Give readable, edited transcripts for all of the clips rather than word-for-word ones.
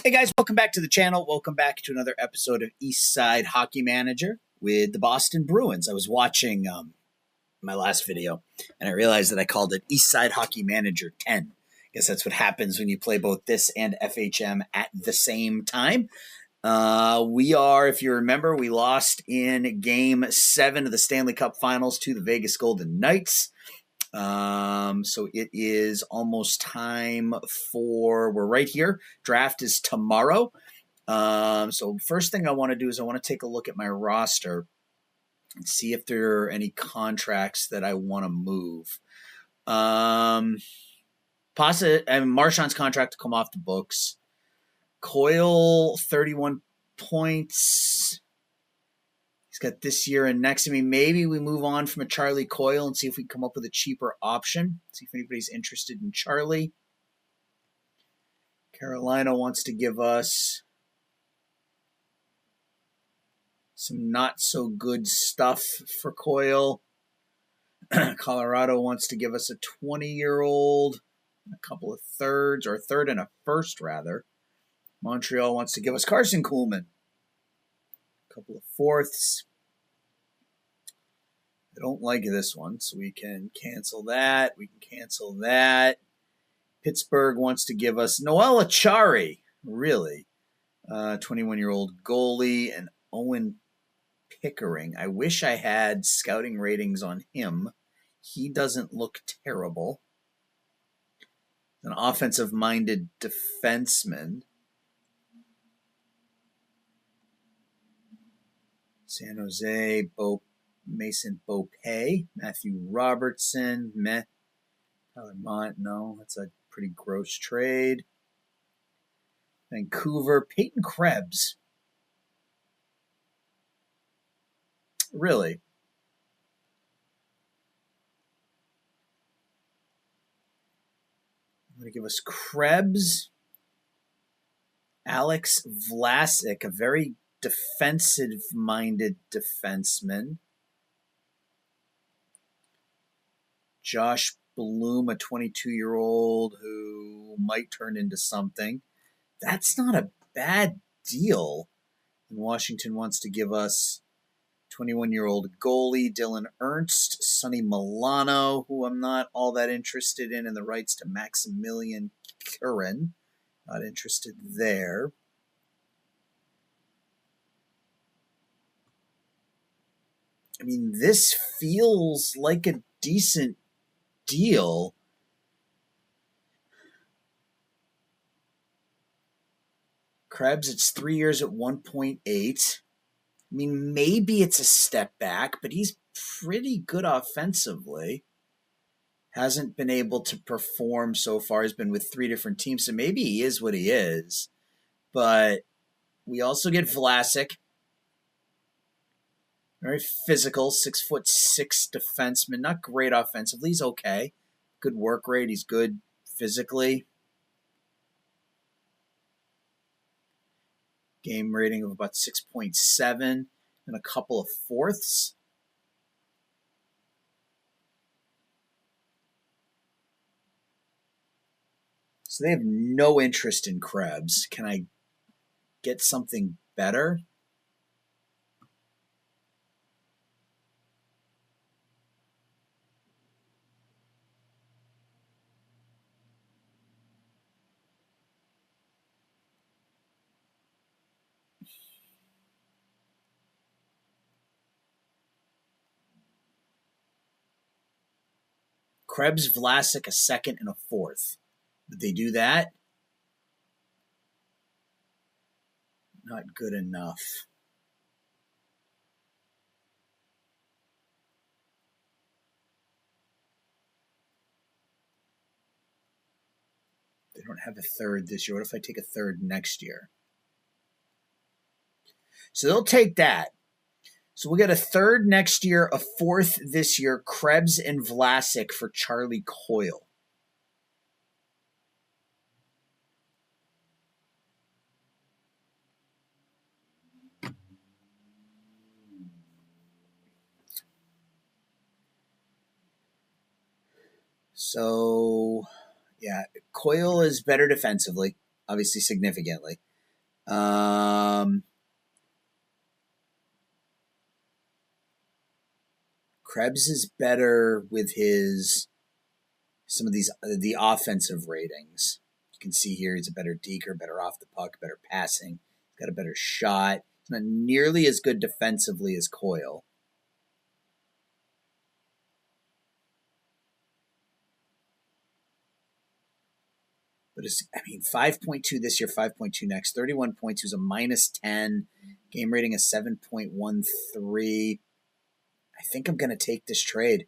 Hey guys, welcome back to the channel. Welcome back to another episode of Eastside Hockey Manager with the Boston Bruins. I was watching my last video and I realized that I called it Eastside Hockey Manager 10. I guess that's what happens when you play both this and FHM at the same time. If you remember, we lost in Game 7 of the Stanley Cup Finals to the Vegas Golden Knights. So it is almost time we're right here. Draft is tomorrow. So first thing I want to do is I want to take a look at my roster and see if there are any contracts that I want to move. Marchand's contract to come off the books. Coyle, 31 points. He's got this year and next. I mean, maybe we move on from a Charlie Coyle and see if we can come up with a cheaper option. See if anybody's interested in Charlie. Carolina wants to give us some not so good stuff for Coyle. Colorado wants to give us a 20-year-old, a couple of thirds, or a third and a first, rather. Montreal wants to give us Carson Kuhlman, a couple of fourths. I don't like this one, so we can cancel that. We can cancel that. Pittsburgh wants to give us Noel Acciari, really. 21-year-old goalie, and Owen Pickering. I wish I had scouting ratings on him. He doesn't look terrible. An offensive-minded defenseman. San Jose, Mason Beaupay, Matthew Robertson, Tyler Mott, no, that's a pretty gross trade. Vancouver, Peyton Krebs. Really? I'm going to give us Krebs, Alex Vlasic, a very defensive-minded defenseman. Josh Bloom, a 22-year-old who might turn into something. That's not a bad deal. And Washington wants to give us 21-year-old goalie Dylan Ernst, Sonny Milano, who I'm not all that interested in, and the rights to Maximilian Curran. Not interested there. I mean, this feels like a decent deal. Krebs, it's 3 years at 1.8. I mean, maybe it's a step back, but he's pretty good offensively. Hasn't been able to perform so far. He's been with 3 different teams, so maybe he is what he is. But we also get Vlasic. Very physical, 6'6" defenseman. Not great offensively. He's okay. Good work rate. He's good physically. Game rating of about 6.7 and a couple of fourths. So they have no interest in Krebs. Can I get something better? Krebs, Vlasic, a second and a fourth. Would they do that? Not good enough. They don't have a third this year. What if I take a third next year? So they'll take that. So we'll get a third next year, a fourth this year, Krebs and Vlasic for Charlie Coyle. So, yeah, Coyle is better defensively, obviously significantly. Krebs is better with some of the offensive ratings. You can see here he's a better deker, better off the puck, better passing. He's got a better shot. He's not nearly as good defensively as Coyle. But 5.2 this year, 5.2 next, 31 points. He was a -10. Game rating is 7.13. I think I'm going to take this trade.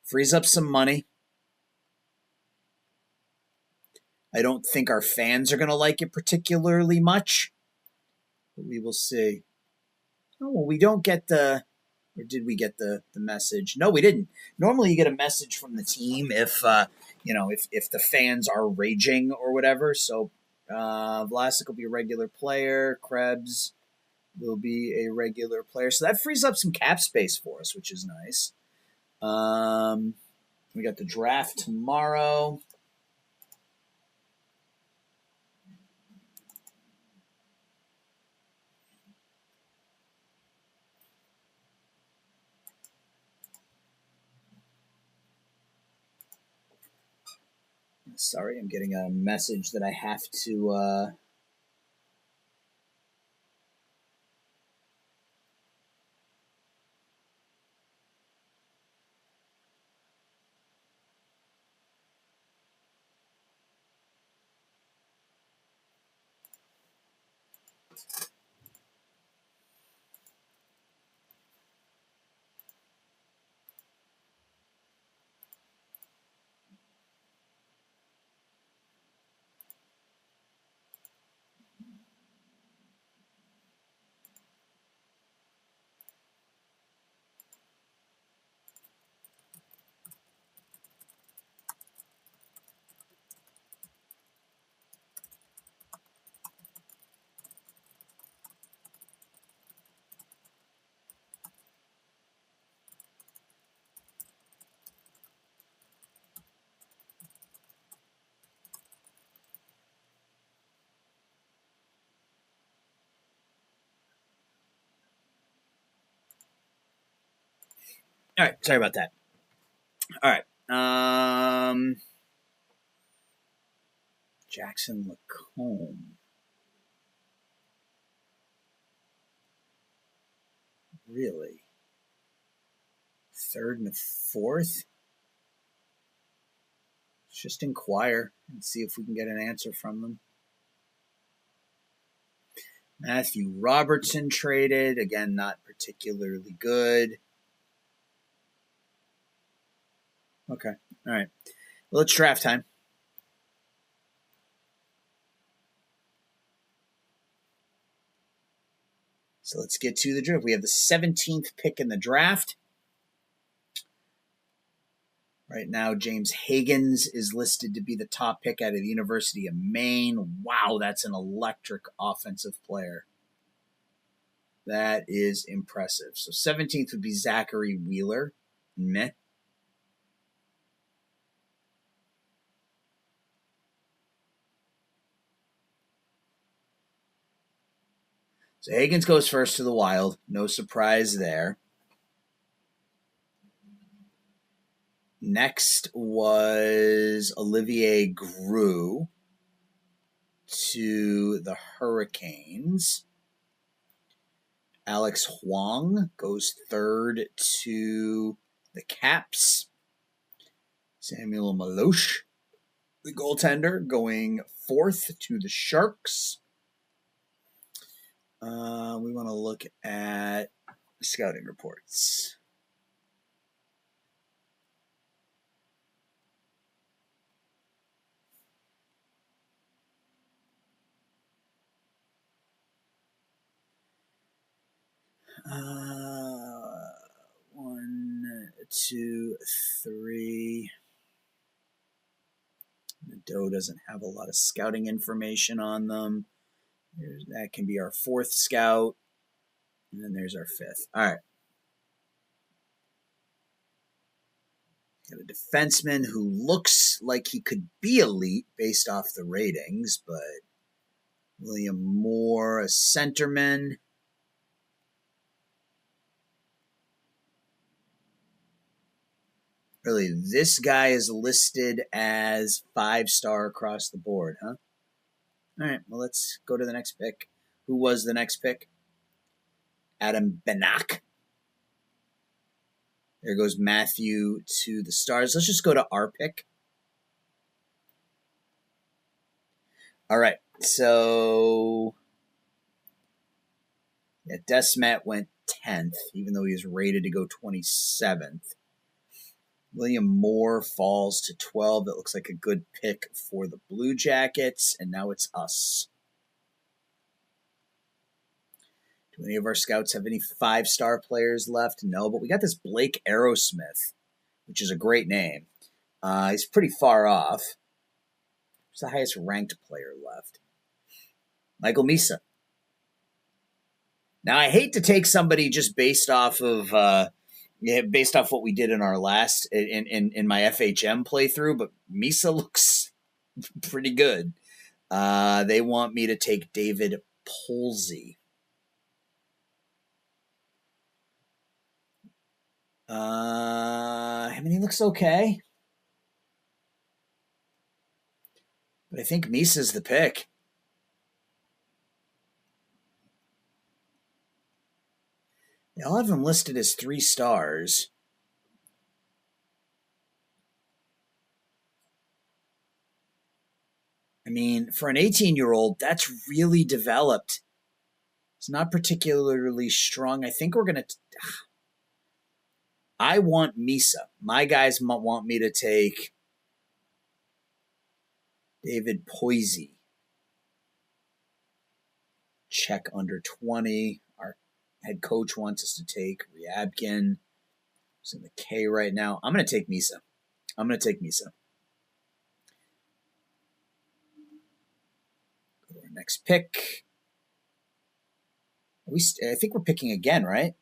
Frees up some money. I don't think our fans are going to like it particularly much, but we will see. Oh, well, we don't get or did we get the message? No, we didn't. Normally you get a message from the team if the fans are raging or whatever. So Vlasic will be a regular player. Krebs will be a regular player. So that frees up some cap space for us, which is nice. We got the draft tomorrow. Sorry, I'm getting a message that I have to... All right, sorry about that. All right. Jackson Lacombe. Really? Third and a fourth? Let's just inquire and see if we can get an answer from them. Matthew Robertson traded. Again, not particularly good. Okay. All right. Well, it's draft time. So let's get to the draft. We have the 17th pick in the draft. Right now, James Higgins is listed to be the top pick out of the University of Maine. Wow, that's an electric offensive player. That is impressive. So 17th would be Zachary Wheeler. Meh. So Higgins goes first to the Wild. No surprise there. Next was Olivier Groux to the Hurricanes. Alex Huang goes third to the Caps. Samuel Maloche, the goaltender, going fourth to the Sharks. We want to look at scouting reports. One, two, three. The Doe doesn't have a lot of scouting information on them. That can be our fourth scout. And then there's our fifth. All right. Got a defenseman who looks like he could be elite based off the ratings, but William Moore, a centerman. Really, this guy is listed as 5-star across the board, huh? All right, well, let's go to the next pick. Who was the next pick? Adam Benak. There goes Matthew to the Stars. Let's just go to our pick. All right, so yeah, Desmet went 10th, even though he was rated to go 27th. William Moore falls to 12. It looks like a good pick for the Blue Jackets, and now it's us. Do any of our scouts have any 5-star players left? No, but we got this Blake Aerosmith, which is a great name. He's pretty far off. Who's the highest ranked player left? Michael Misa. Now, I hate to take somebody just based off of what we did in our last in my FHM playthrough, but Misa looks pretty good. They want me to take David Polsey. I mean, he looks okay, but I think Misa's the pick. They all have him listed as 3 stars. I mean, for an 18-year-old, that's really developed. It's not particularly strong. I think we're going to... I want Misa. My guys want me to take David Poise. Check under 20. Our head coach wants us to take Ryabkin. He's in the K right now. I'm going to take Misa. Go to our next pick. I think we're picking again, right?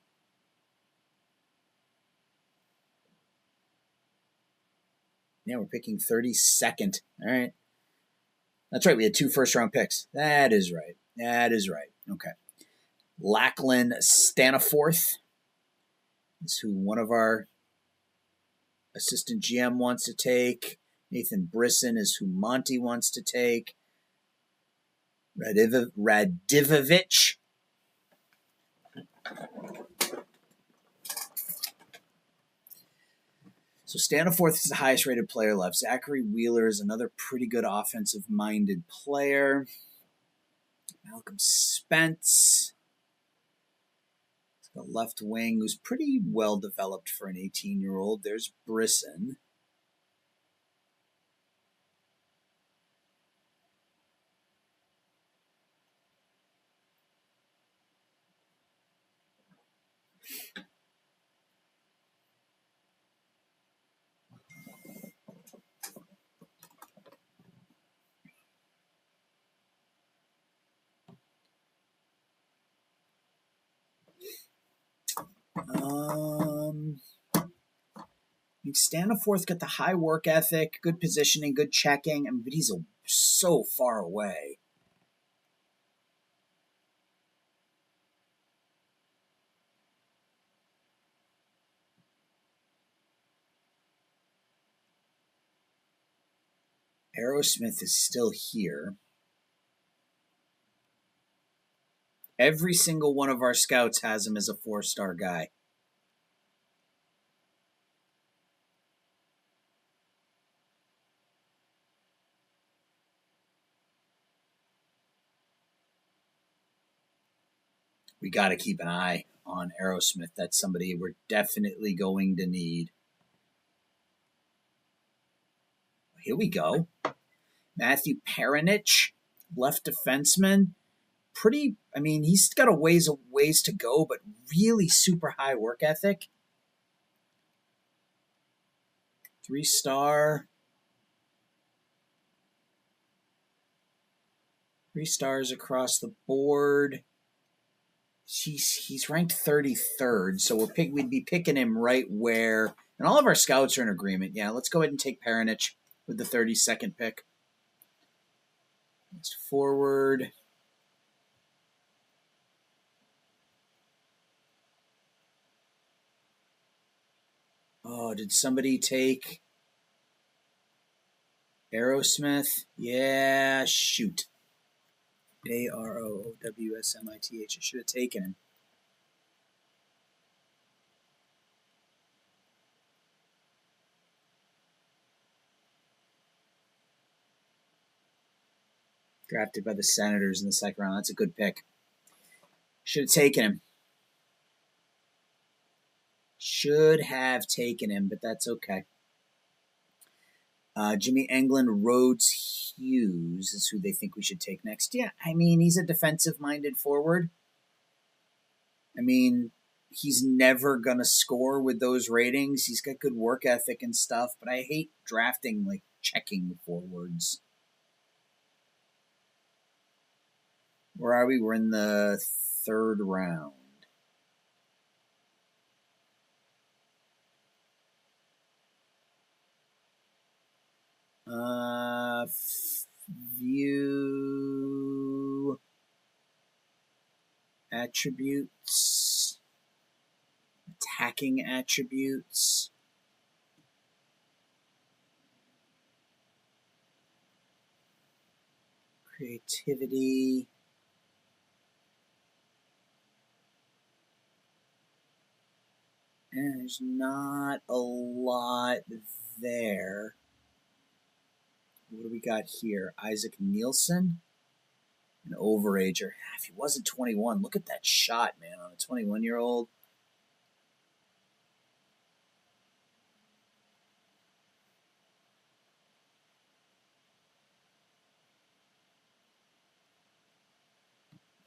Yeah, we're picking 32nd. All right. That's right. We had 2 first-round picks. That is right. Okay. Lachlan Staniforth is who one of our assistant GM wants to take. Nathan Brisson is who Monty wants to take. Radivovich. So Staniforth is the highest rated player left. Zachary Wheeler is another pretty good offensive-minded player. Malcolm Spence. He's got left wing who's pretty well developed for an 18-year-old. There's Brisson. Staniforth's got the high work ethic, good positioning, good checking, but he's so far away. Aerosmith is still here. Every single one of our scouts has him as a 4-star guy. We got to keep an eye on Aerosmith. That's somebody we're definitely going to need. Here we go. Matthew Peranich, left defenseman. He's got a ways to go, but really super high work ethic. 3-star. 3 stars across the board. He's ranked 33rd, so we'd be picking him right where, and all of our scouts are in agreement. Yeah, let's go ahead and take Peranich with the 32nd pick. Next forward. Oh, did somebody take Aerosmith? Yeah, shoot. Arowsmith. I should have taken him. Drafted by the Senators in the second round. That's a good pick. Should have taken him. Should have taken him, but that's okay. Jimmy Englund, Rhodes, Hughes is who they think we should take next. Yeah, I mean, he's a defensive-minded forward. I mean, he's never going to score with those ratings. He's got good work ethic and stuff, but I hate drafting, like, checking forwards. Where are we? We're in the third round. View attributes, attacking attributes. Creativity. And there's not a lot there. What do we got here? Isaac Nielsen, an overager. If he wasn't 21, look at that shot, man, on a 21-year-old.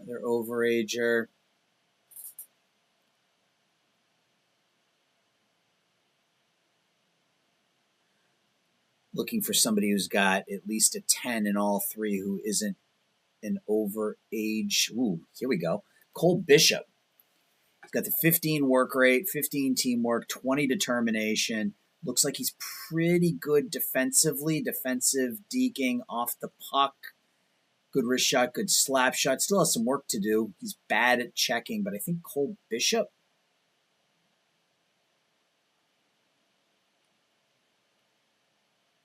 Another overager. Looking for somebody who's got at least a 10 in all three who isn't an overage. Ooh, here we go. Cole Bishop. He's got the 15 work rate, 15 teamwork, 20 determination. Looks like he's pretty good defensively. Defensive deking off the puck. Good wrist shot, good slap shot. Still has some work to do. He's bad at checking, but I think Cole Bishop.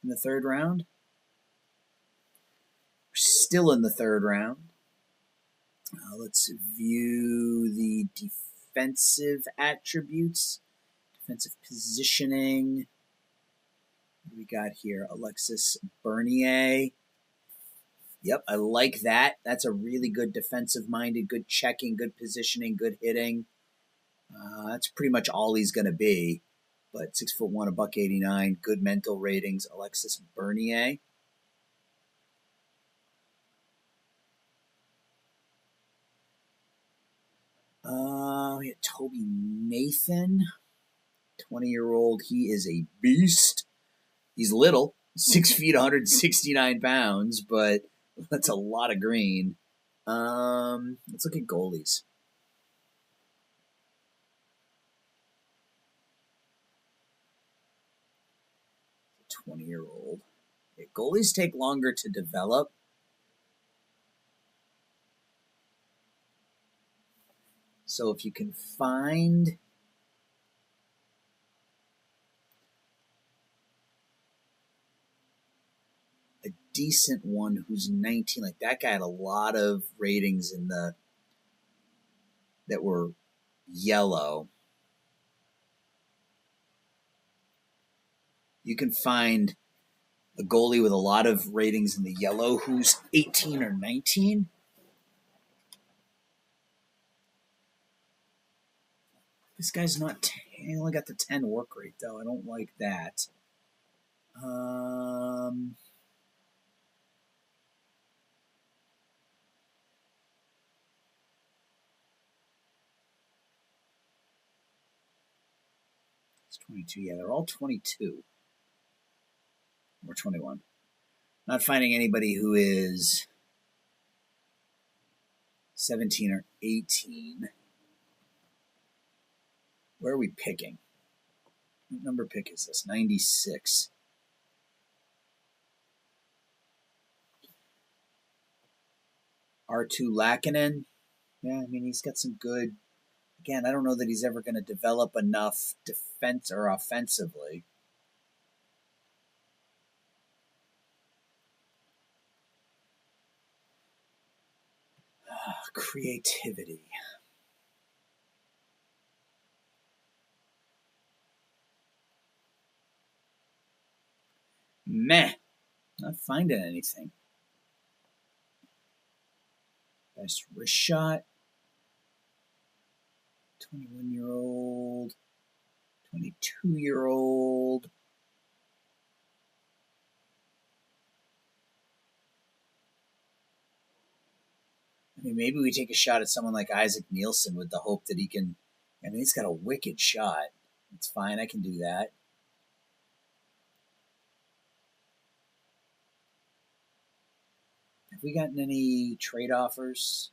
In the third round. We're still in the third round. Let's view the defensive attributes. Defensive positioning. What do we got here? Alexis Bernier. Yep, I like that. That's a really good defensive-minded, good checking, good positioning, good hitting. That's pretty much all he's going to be. But 6'1", $189, good mental ratings. Alexis Bernier. We had Toby Nathan, 20-year-old. He is a beast. He's little, 6 feet, 169 pounds, but that's a lot of green. Let's look at goalies. 20-year-old. Okay, goalies take longer to develop. So if you can find a decent one who's 19, like that guy had a lot of ratings in the that were yellow. You can find a goalie with a lot of ratings in the yellow who's 18 or 19. This guy's not 10. He only got the 10 work rate, though. I don't like that. It's 22. Yeah, they're all 22. Or 21. Not finding anybody who is 17 or 18. Where are we picking? What number pick is this? 96. R2 Lakinen. Yeah, I mean, he's got some good Again, I don't know that he's ever going to develop enough defense or offensively. Creativity. Meh. Not finding anything. Best wrist shot. 21-year-old. 22-year-old. I mean, maybe we take a shot at someone like Isaac Nielsen with the hope that he can. I mean, he's got a wicked shot. It's fine. I can do that. Have we gotten any trade offers?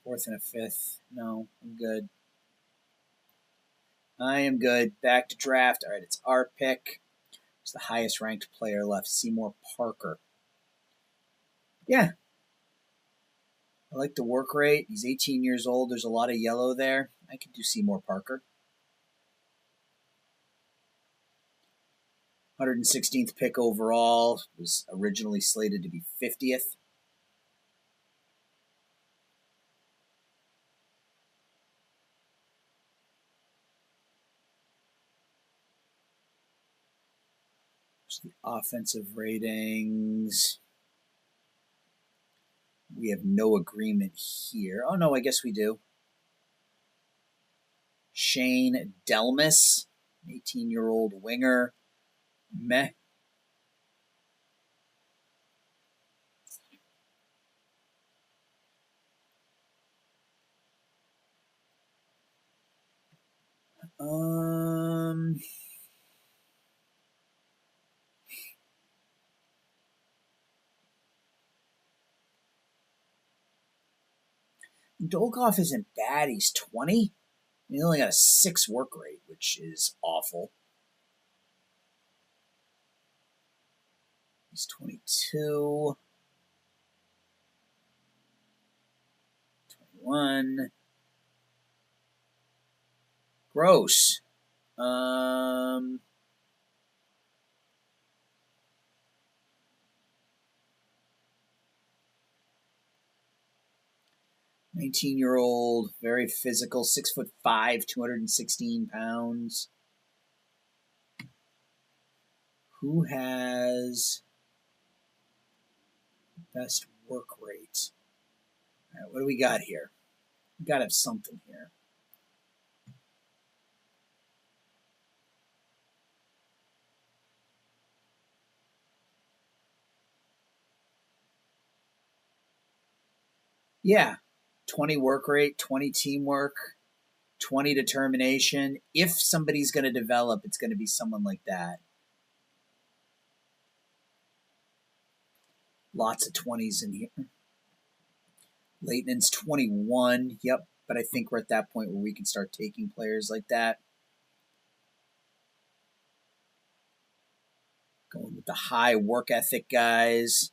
Fourth and a fifth. No, I'm good. I am good. Back to draft. All right, it's our pick. It's the highest ranked player left, Seymour Parker. Yeah. I like the work rate. He's 18 years old. There's a lot of yellow there. I could do Seymour Parker. 116th pick overall. Was originally slated to be 50th. The offensive ratings. We have no agreement here. Oh, no, I guess we do. Shane Delmas, 18-year-old winger. Meh. Dolgoff isn't bad. He's 20. He only got a 6 work rate, which is awful. He's 22. 21. Gross. 19-year-old, very physical, 6'5", 216 pounds. Who has the best work rate? All right, what do we got here? We got to have something here. Yeah, 20 work rate, 20 teamwork, 20 determination. If somebody's going to develop, it's going to be someone like that. Lots of 20s in here. Leighton's 21. Yep, but I think we're at that point where we can start taking players like that. Going with the high work ethic guys.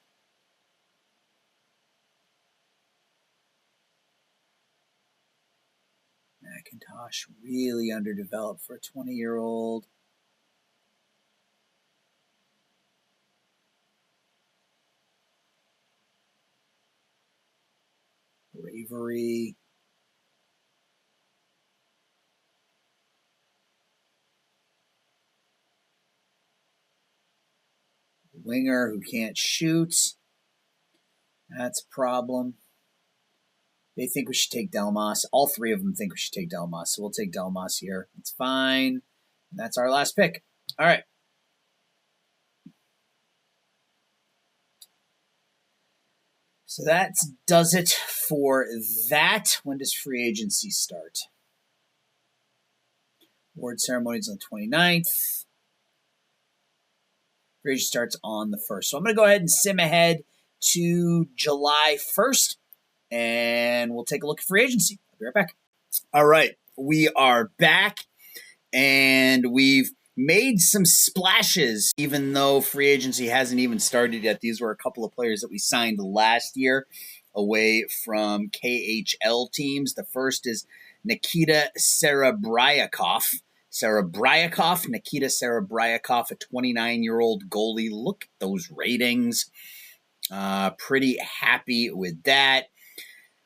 McIntosh, really underdeveloped for a 20-year-old. Bravery. Winger who can't shoot. That's a problem. They think we should take Delmas. All three of them think we should take Delmas, so we'll take Delmas here. It's fine. And that's our last pick. All right. So that does it for that. When does free agency start? Award ceremonies on the 29th. Free agency starts on the 1st. So I'm going to go ahead and sim ahead to July 1st, and we'll take a look at free agency. I'll be right back. All right. We are back, and we've made some splashes, even though free agency hasn't even started yet. These were a couple of players that we signed last year. away from KHL teams. The first is Nikita Serebryakov. Nikita Serebryakov, a 29-year-old goalie. Look at those ratings. Pretty happy with that.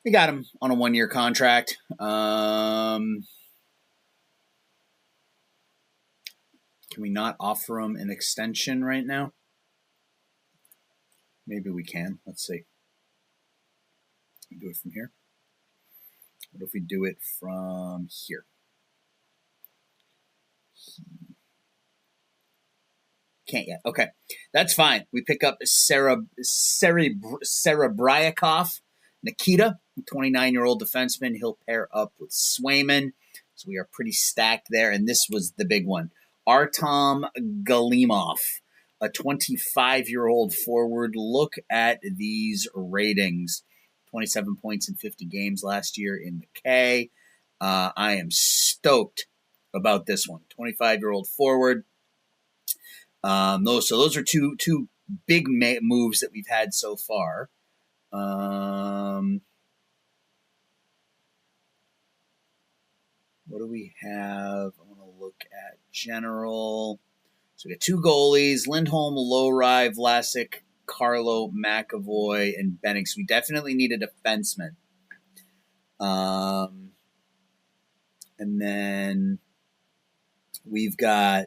We got him on a 1-year contract. Can we not offer him an extension right now? Maybe we can. Let's see. Do it from here. What if we do it from here? Can't yet. Okay, that's fine. We pick up Serebryakov, Nikita, 29-year-old defenseman. He'll pair up with Swayman. So we are pretty stacked there. And this was the big one. Artem Galimov, a 25-year-old forward. Look at these ratings. 27 points in 50 games last year in the K. I am stoked about this one. 25-year-old forward. Those are two big moves that we've had so far. What do we have? I want to look at general. So we got 2 goalies: Lindholm, Lowry, Vlasic, Carlo, McAvoy, and Benning. So we definitely need a defenseman. And then we've got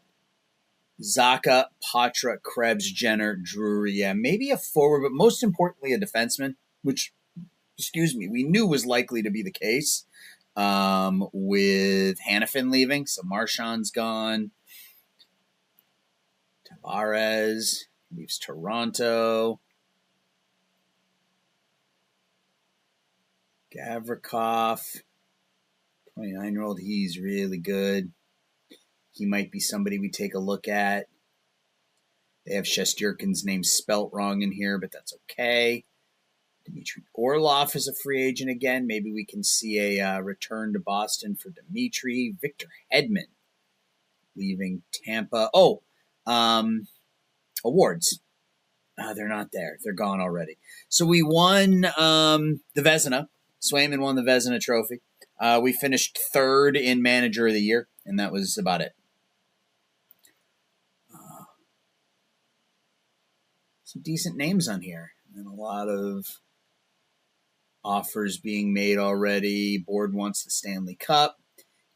Zacha, Patra, Krebs, Jenner, Drury. Yeah, maybe a forward, but most importantly, a defenseman, which, we knew was likely to be the case with Hannafin leaving. So Marchand's gone. Tavares leaves Toronto. Gavrikov, 29-year-old. He's really good. He might be somebody we take a look at. They have Shesterkin's name spelt wrong in here, but that's okay. Dmitry Orlov is a free agent again. Maybe we can see a return to Boston for Dmitry. Victor Hedman leaving Tampa. Awards. They're not there. They're gone already. So we won the Vezina. Swayman won the Vezina trophy. We finished 3rd in Manager of the Year, and that was about it. Some decent names on here, and a lot of offers being made already. Board wants the Stanley Cup,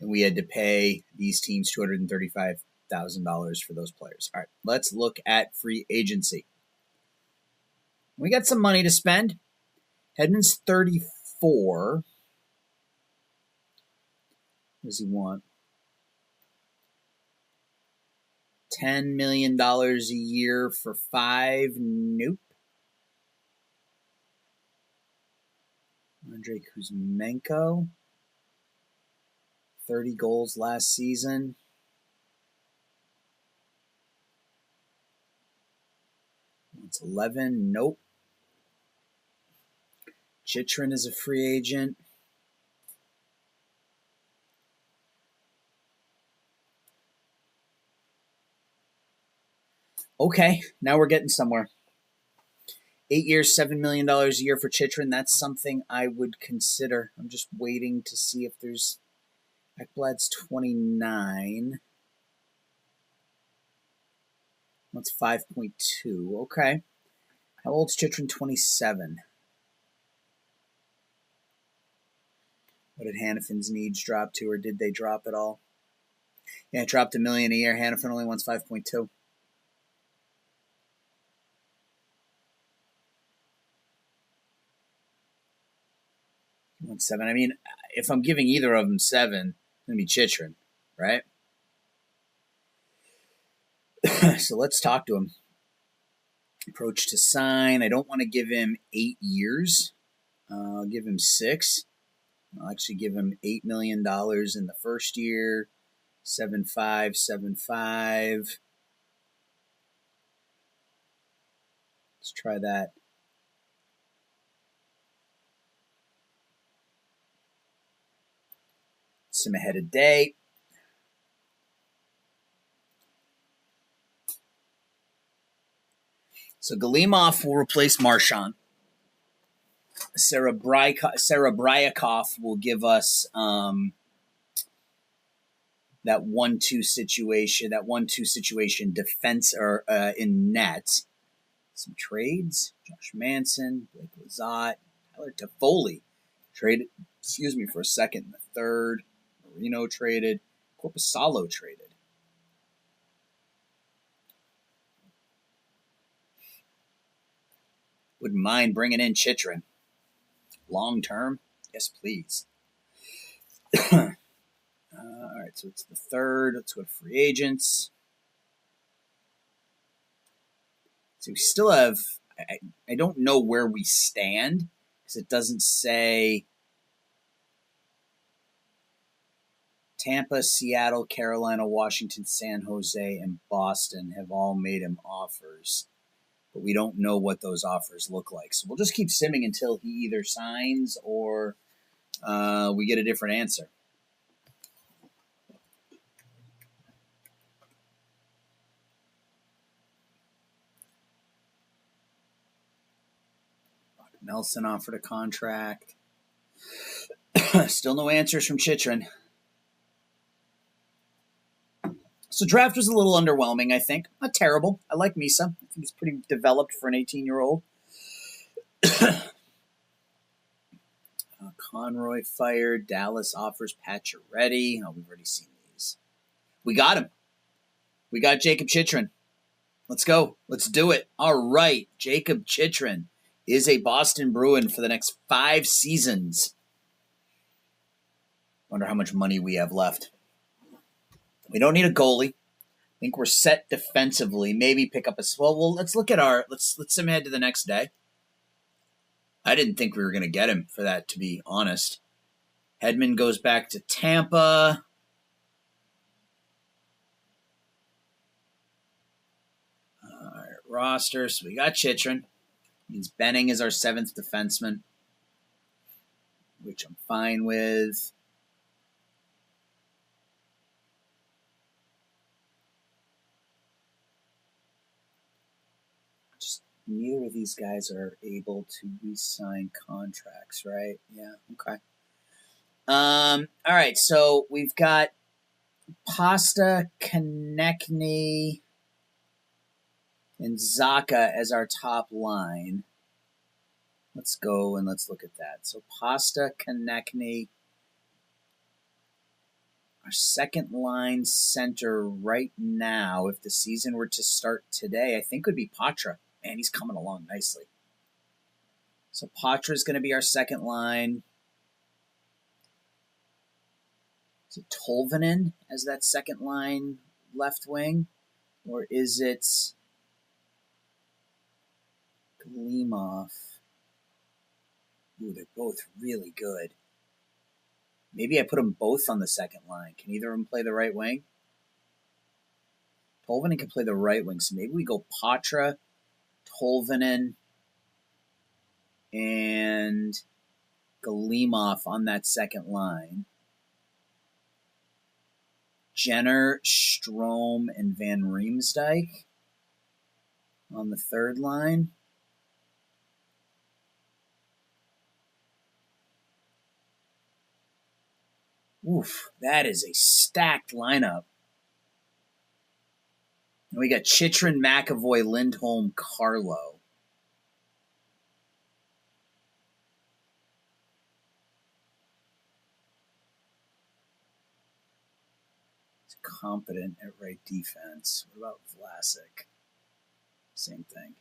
and we had to pay these teams $235,000 for those players. All right, let's look at free agency. We got some money to spend. Hedman's 34. What does he want? $10 million a year for 5? Nope. Andrei Kuzmenko. 30 goals last season. It's 11. Nope. Chychrun is a free agent. Okay, now we're getting somewhere. 8 years, $7 million a year for Chychrun. That's something I would consider. I'm just waiting to see if there's... Ekblad's 29. That's 5.2. Okay. How old's Chychrun? 27. What did Hannafin's needs drop to, or did they drop at all? Yeah, it dropped $1 million a year. Hannafin only wants 5.2. He wants 7. I mean, if I'm giving either of them 7, it's going to be Chychrun, right? So let's talk to him. Approach to sign. I don't want to give him 8 years. I'll give him 6. I'll actually give him $8 million in the first year. 7.5, 7.5. Let's try that. Some ahead of day. So Galimov will replace Marchand. Sarabrayakov will give us that 1-2 situation, defense or in net. Some trades: Josh Manson, Blake Lizotte, Tyler Toffoli traded. Excuse me for a second. In the third, Marino traded. Korpisalo traded. Wouldn't mind bringing in Chychrun. Long term, yes, please. All right, so it's the third. Let's go to free agents. So we still have. I don't know where we stand because it doesn't say. Tampa, Seattle, Carolina, Washington, San Jose, and Boston have all made him offers, but we don't know what those offers look like. So we'll just keep simming until he either signs or we get a different answer. Nelson offered a contract. Still no answers from Chychrun. So draft was a little underwhelming, I think. Not terrible. I like Misa. I think he's pretty developed for an 18-year-old. Conroy fired. Dallas offers Pacioretty. Oh, we've already seen these. We got him. We got Jacob Chychrun. Let's go. Let's do it. All right. Jacob Chychrun is a Boston Bruin for the next 5 seasons. Wonder how much money we have left. We don't need a goalie. I think we're set defensively. Maybe pick up a... Well, let's look at our... Let's sim ahead to the next day. I didn't think we were going to get him for that, to be honest. Hedman goes back to Tampa. All right, roster. So we got Chychrun. Means Benning is our 7th defenseman, which I'm fine with. Neither of these guys are able to re-sign contracts, right? Yeah, okay. All right, so we've got Pasta, Konechny, and Zacha as our top line. Let's go and let's look at that. So Pasta, Konechny, our second line center right now, if the season were to start today, I think would be Patra. Man, he's coming along nicely. So Patra is going to be our second line. Is it Tolvanen as that second line left wing? Or is it Glimov? Ooh, they're both really good. Maybe I put them both on the second line. Can either of them play the right wing? Tolvanen can play the right wing, so maybe we go Patra, Tolvanen, and Glimov on that second line. Jenner, Strome, and Van Riemsdyk on the third line. Oof, that is a stacked lineup. And we got Chychrun, McAvoy, Lindholm, Carlo. He's competent at right defense. What about Vlasic? Same thing.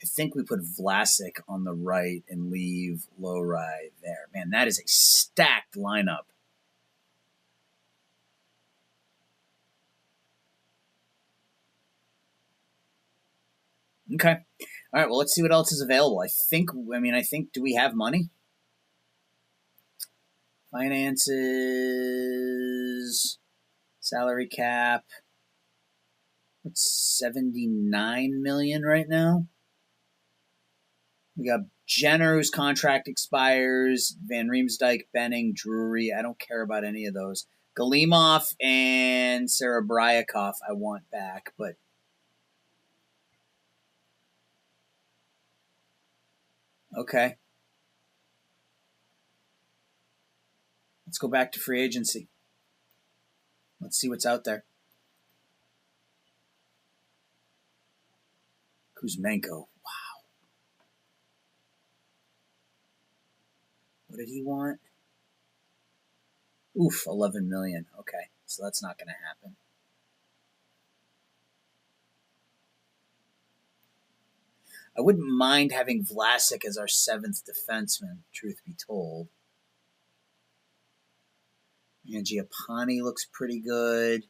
I think we put Vlasic on the right and leave Lowry there. Man, that is a stacked lineup. Okay. All right, well, let's see what else is available. I think, do we have money? Finances, salary cap. It's $79 million right now. We got Jenner, whose contract expires, Van Riemsdyk, Benning, Drury. I don't care about any of those. Galimov and Sarabrayakov I want back, but okay. Let's go back to free agency. Let's see what's out there. Kuzmenko. Wow. What did he want? Oof, 11 million. Okay, so that's not going to happen. I wouldn't mind having Vlasic as our 7th defenseman, truth be told. And Giappani looks pretty good.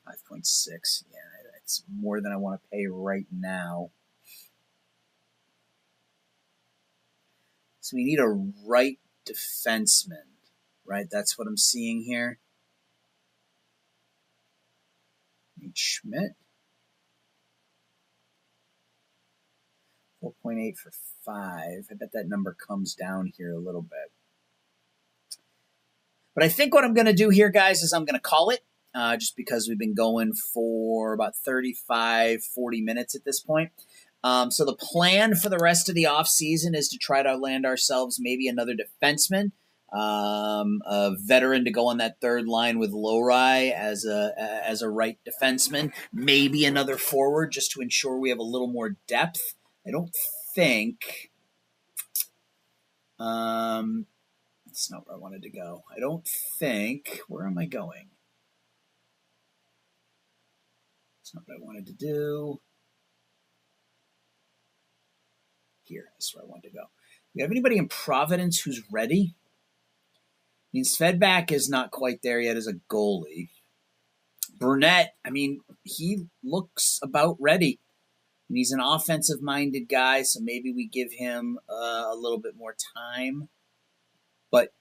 5.6. Yeah, it's more than I want to pay right now. So we need a right defenseman, right? That's what I'm seeing here. Need Schmidt. 4.8 for 5. I bet that number comes down here a little bit. But I think what I'm going to do here, guys, is I'm going to call it, just because we've been going for about 35, 40 minutes at this point. So the plan for the rest of the offseason is to try to land ourselves maybe another defenseman, a veteran to go on that third line with Lowry as a right defenseman, maybe another forward just to ensure we have a little more depth. I don't think that's not where I wanted to go. I don't think. Where am I going? That's not what I wanted to do. Here, that's where I wanted to go. Do you have anybody in Providence who's ready? I mean, Svedback is not quite there yet as a goalie. Burnett, I mean, he looks about ready. And he's an offensive-minded guy, so maybe we give him a little bit more time. But,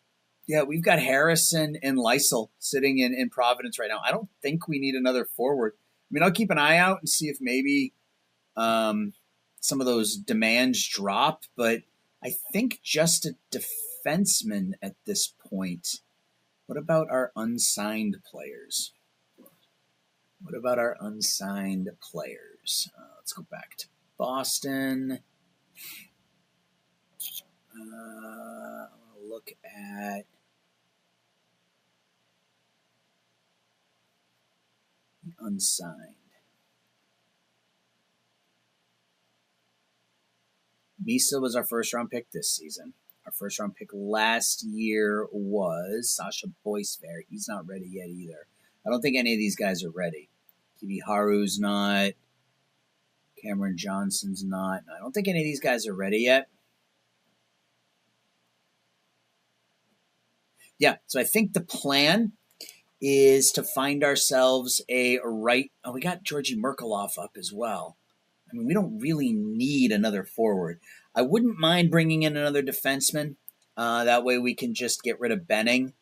yeah, we've got Harrison and Lysel sitting in Providence right now. I don't think we need another forward. I mean, I'll keep an eye out and see if maybe some of those demands drop. But I think just a defenseman at this point. What about our unsigned players? Let's go back to Boston. I want to look at the unsigned. Misa was our first-round pick this season. Our first-round pick last year was Sasha Boisver. He's not ready yet either. I don't think any of these guys are ready. Kiwi Haru's not. Cameron Johnson's not. I don't think any of these guys are ready yet. Yeah, so I think the plan is to find ourselves a right... Oh, we got Georgi Merkulov up as well. I mean, we don't really need another forward. I wouldn't mind bringing in another defenseman. That way we can just get rid of Benning,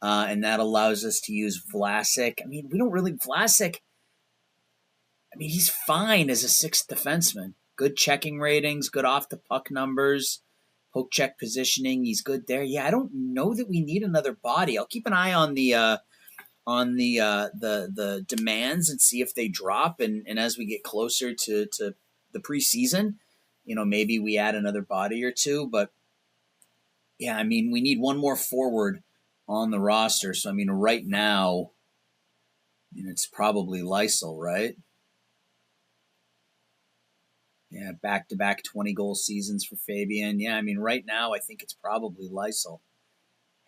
and that allows us to use Vlasic. I mean, we don't really... Vlasic... I mean, he's fine as a 6th defenseman. Good checking ratings, good off-the-puck numbers, poke check positioning. He's good there. Yeah, I don't know that we need another body. I'll keep an eye on the demands and see if they drop. And as we get closer to the preseason, maybe we add another body or two. But, yeah, I mean, we need one more forward on the roster. So, I mean, right now, it's probably Lysel, right? Yeah, back-to-back 20-goal seasons for Fabian. Yeah, I mean, right now I think it's probably Lysel.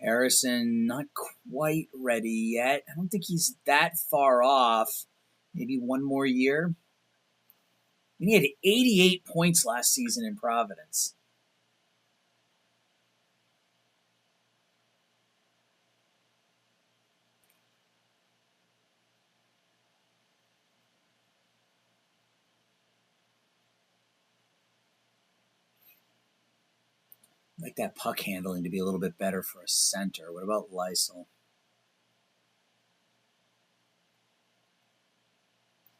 Harrison, not quite ready yet. I don't think he's that far off. Maybe one more year. He had 88 points last season in Providence. I'd like that puck handling to be a little bit better for a center. What about Lysel?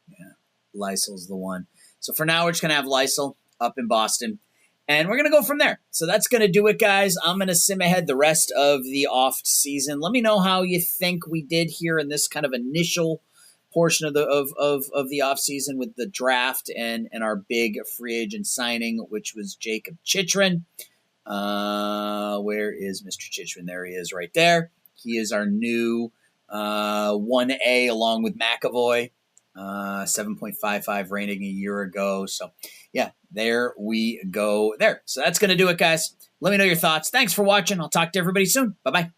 Yeah, Lysel's the one. So for now, we're just going to have Lysel up in Boston, and we're going to go from there. So that's going to do it, guys. I'm going to sim ahead the rest of the off season. Let me know how you think we did here in this kind of initial portion of the off season with the draft and our big free agent signing, which was Jacob Chychrun. Where is Mr. Chichman? There he is right there. He is our new 1A along with McAvoy. 7.55 rating a year ago. So, yeah, there we go there. So that's going to do it, guys. Let me know your thoughts. Thanks for watching. I'll talk to everybody soon. Bye-bye.